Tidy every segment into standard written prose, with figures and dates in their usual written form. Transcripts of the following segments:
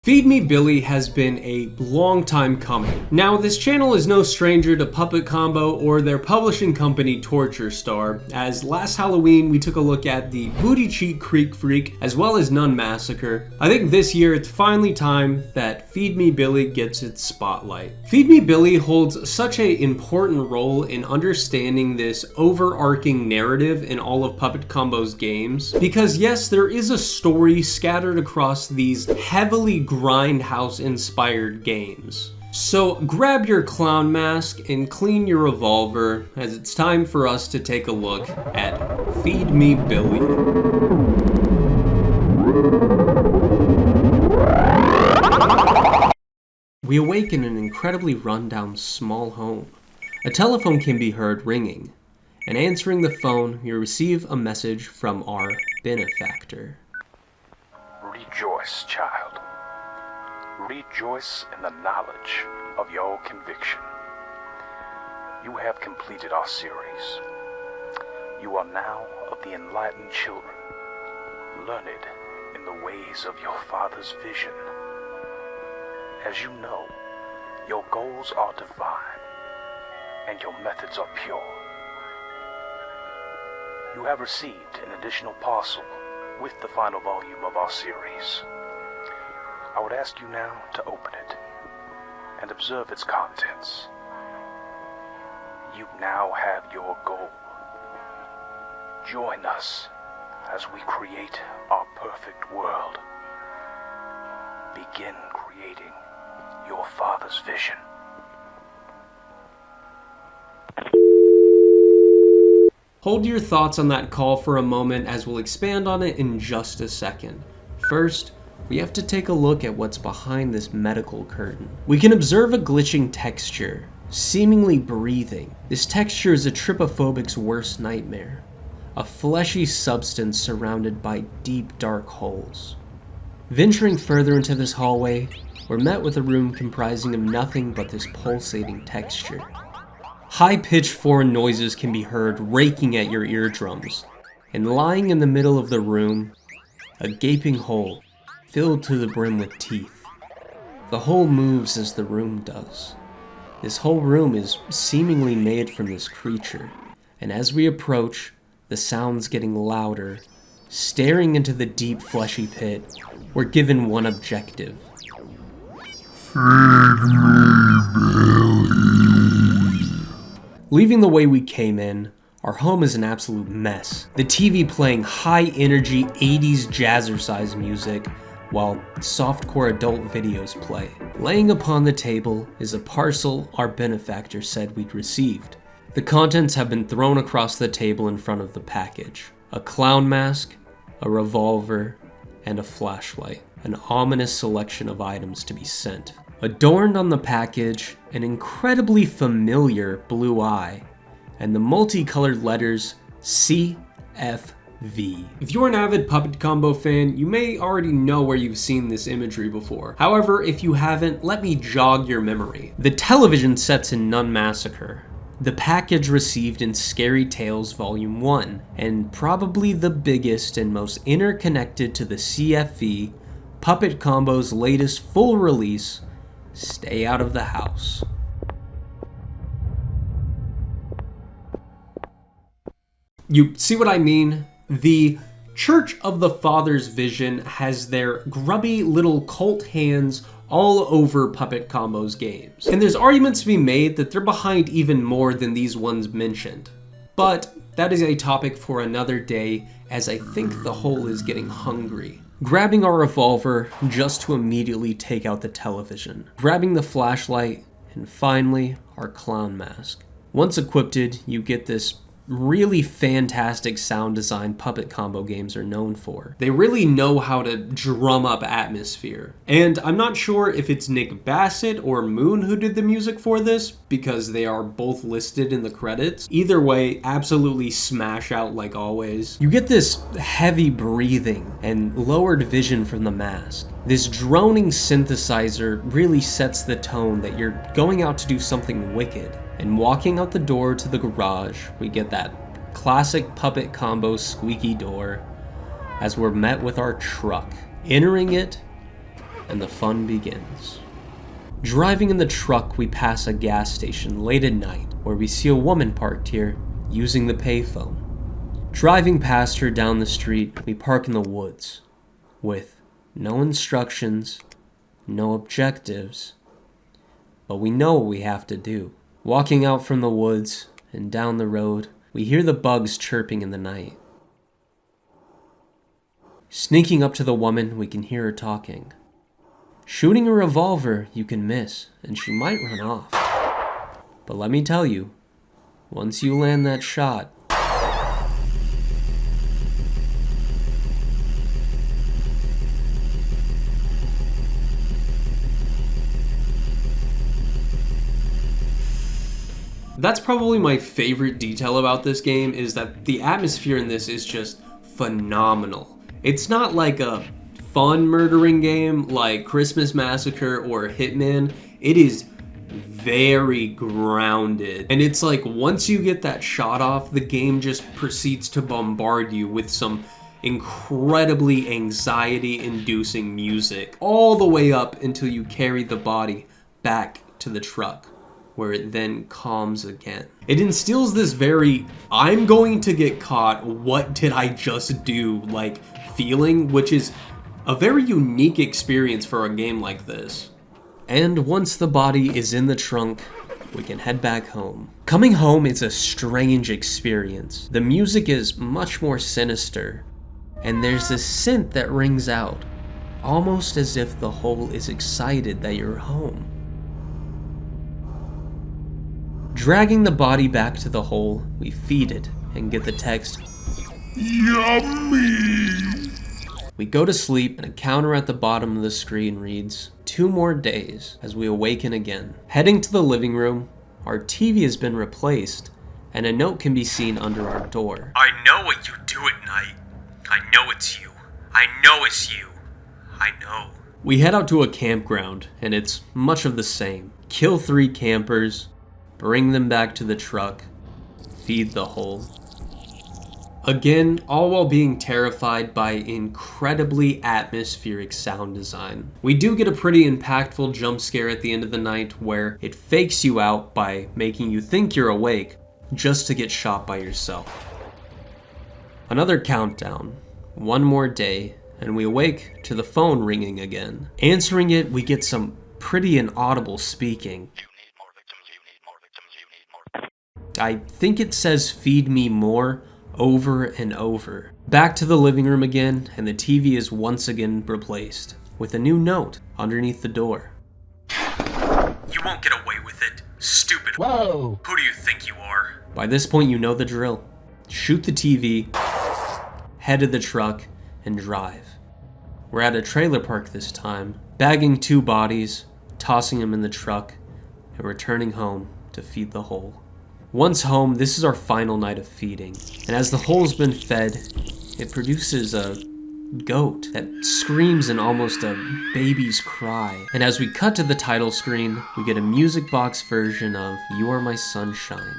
Feed Me Billy has been a long time coming. Now, this channel is no stranger to Puppet Combo or their publishing company Torture Star, as last Halloween we took a look at the Booty Cheek Creek Freak as well as Nun Massacre. I think this year it's finally time that Feed Me Billy gets its spotlight. Feed Me Billy holds such an important role in understanding this overarching narrative in all of Puppet Combo's games, because yes, there is a story scattered across these heavily grindhouse-inspired games. So grab your clown mask and clean your revolver, as it's time for us to take a look at Feed Me Billy. We awake in an incredibly run-down small home. A telephone can be heard ringing, and answering the phone, we receive a message from our benefactor. Rejoice, child. Rejoice in the knowledge of your conviction. You have completed our series. You are now of the enlightened children, learned in the ways of your Father's vision. As you know, your goals are divine, and your methods are pure. You have received an additional parcel with the final volume of our series. I would ask you now to open it and observe its contents. You now have your goal. Join us as we create our perfect world. Begin creating your Father's vision. Hold your thoughts on that call for a moment, as we'll expand on it in just a second. First, we have to take a look at what's behind this medical curtain. We can observe a glitching texture, seemingly breathing. This texture is a trypophobic's worst nightmare. A fleshy substance surrounded by deep dark holes. Venturing further into this hallway, we're met with a room comprising of nothing but this pulsating texture. High-pitched foreign noises can be heard raking at your eardrums, and lying in the middle of the room, a gaping hole filled to the brim with teeth. The hole moves as the room does. This whole room is seemingly made from this creature, and as we approach, the sounds getting louder. Staring into the deep fleshy pit, we're given one objective. Leaving the way we came in, our home is an absolute mess. The TV playing high-energy 80s jazzercise music, while softcore adult videos play. Laying upon the table is a parcel our benefactor said we'd received. The contents have been thrown across the table in front of the package. A clown mask, a revolver, and a flashlight. An ominous selection of items to be sent. Adorned on the package, an incredibly familiar blue eye, and the multicolored letters CFV. If you're an avid Puppet Combo fan, you may already know where you've seen this imagery before. However, if you haven't, let me jog your memory. The television set's in Nun Massacre. The package received in Scary Tales Volume 1, and probably the biggest and most interconnected to the CFV, Puppet Combo's latest full release, Stay Out of the House. You see what I mean? The Church of the Father's Vision has their grubby little cult hands all over Puppet Combo's games. And there's arguments to be made that they're behind even more than these ones mentioned. But that is a topic for another day, as I think the hole is getting hungry. Grabbing our revolver just to immediately take out the television. Grabbing the flashlight, and finally, our clown mask. Once equipped, you get this really fantastic sound design Puppet Combo games are known for. They really know how to drum up atmosphere. And I'm not sure if it's Nick Bassett or Moon who did the music for this, because they are both listed in the credits. Either way, absolutely smash out like always. You get this heavy breathing and lowered vision from the mask. This droning synthesizer really sets the tone that you're going out to do something wicked. And walking out the door to the garage, we get that classic Puppet Combo squeaky door as we're met with our truck. Entering it and the fun begins. Driving in the truck, we pass a gas station late at night where we see a woman parked here using the payphone. Driving past her down the street, we park in the woods with no instructions, no objectives, but we know what we have to do. Walking out from the woods and down the road, we hear the bugs chirping in the night. Sneaking up to the woman, we can hear her talking. Shooting a revolver, you can miss, and she might run off. But let me tell you, once you land that shot, that's probably my favorite detail about this game, is that the atmosphere in this is just phenomenal. It's not like a fun murdering game like Christmas Massacre or Hitman. It is very grounded. And it's like once you get that shot off, the game just proceeds to bombard you with some incredibly anxiety-inducing music all the way up until you carry the body back to the truck, where it then calms again. It instills this very, I'm going to get caught, what did I just do, like, feeling, which is a very unique experience for a game like this. And once the body is in the trunk, we can head back home. Coming home is a strange experience. The music is much more sinister, and there's this synth that rings out, almost as if the hole is excited that you're home. Dragging the body back to the hole, we feed it and get the text, "Yummy!" We go to sleep, and a counter at the bottom of the screen reads, 2 more days, as we awaken again. Heading to the living room, our TV has been replaced, and a note can be seen under our door. I know what you do at night. I know it's you. I know it's you. I know. We head out to a campground, and it's much of the same. Kill 3 campers, bring them back to the truck, feed the hole. Again, all while being terrified by incredibly atmospheric sound design. We do get a pretty impactful jump scare at the end of the night where it fakes you out by making you think you're awake just to get shot by yourself. Another countdown, 1 more day, and we awake to the phone ringing again. Answering it, we get some pretty inaudible speaking. I think it says "feed me more" over and over. Back to the living room again, and the TV is once again replaced with a new note underneath the door. You won't get away with it, stupid. Whoa! Who do you think you are? By this point, you know the drill. Shoot the TV, head to the truck, and drive. We're at a trailer park this time, bagging 2 bodies, tossing them in the truck, and returning home to feed the hole. Once home, this is our final night of feeding, and as the hole's been fed, it produces a goat that screams in almost a baby's cry. And as we cut to the title screen, we get a music box version of "You Are My Sunshine."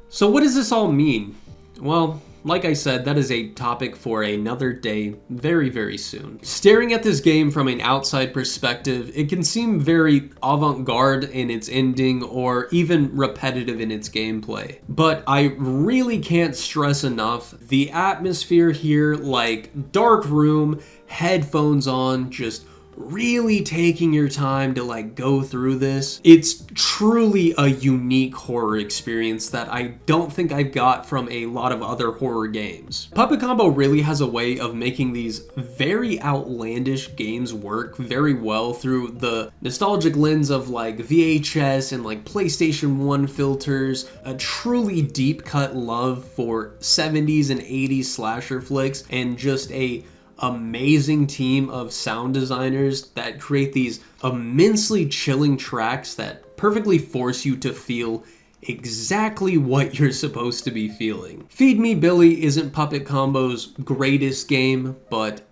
So what does this all mean? Well, like I said, that is a topic for another day very, very soon. Staring at this game from an outside perspective, it can seem very avant-garde in its ending or even repetitive in its gameplay. But I really can't stress enough the atmosphere here, like dark room, headphones on, just really taking your time to like go through this. It's truly a unique horror experience that I don't think I've got from a lot of other horror games. Puppet Combo really has a way of making these very outlandish games work very well through the nostalgic lens of like VHS and like PlayStation 1 filters, a truly deep cut love for 70s and 80s slasher flicks, and just a amazing team of sound designers that create these immensely chilling tracks that perfectly force you to feel exactly what you're supposed to be feeling. Feed Me Billy isn't Puppet Combo's greatest game, but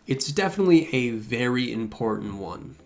it's definitely a very important one.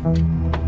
Bye.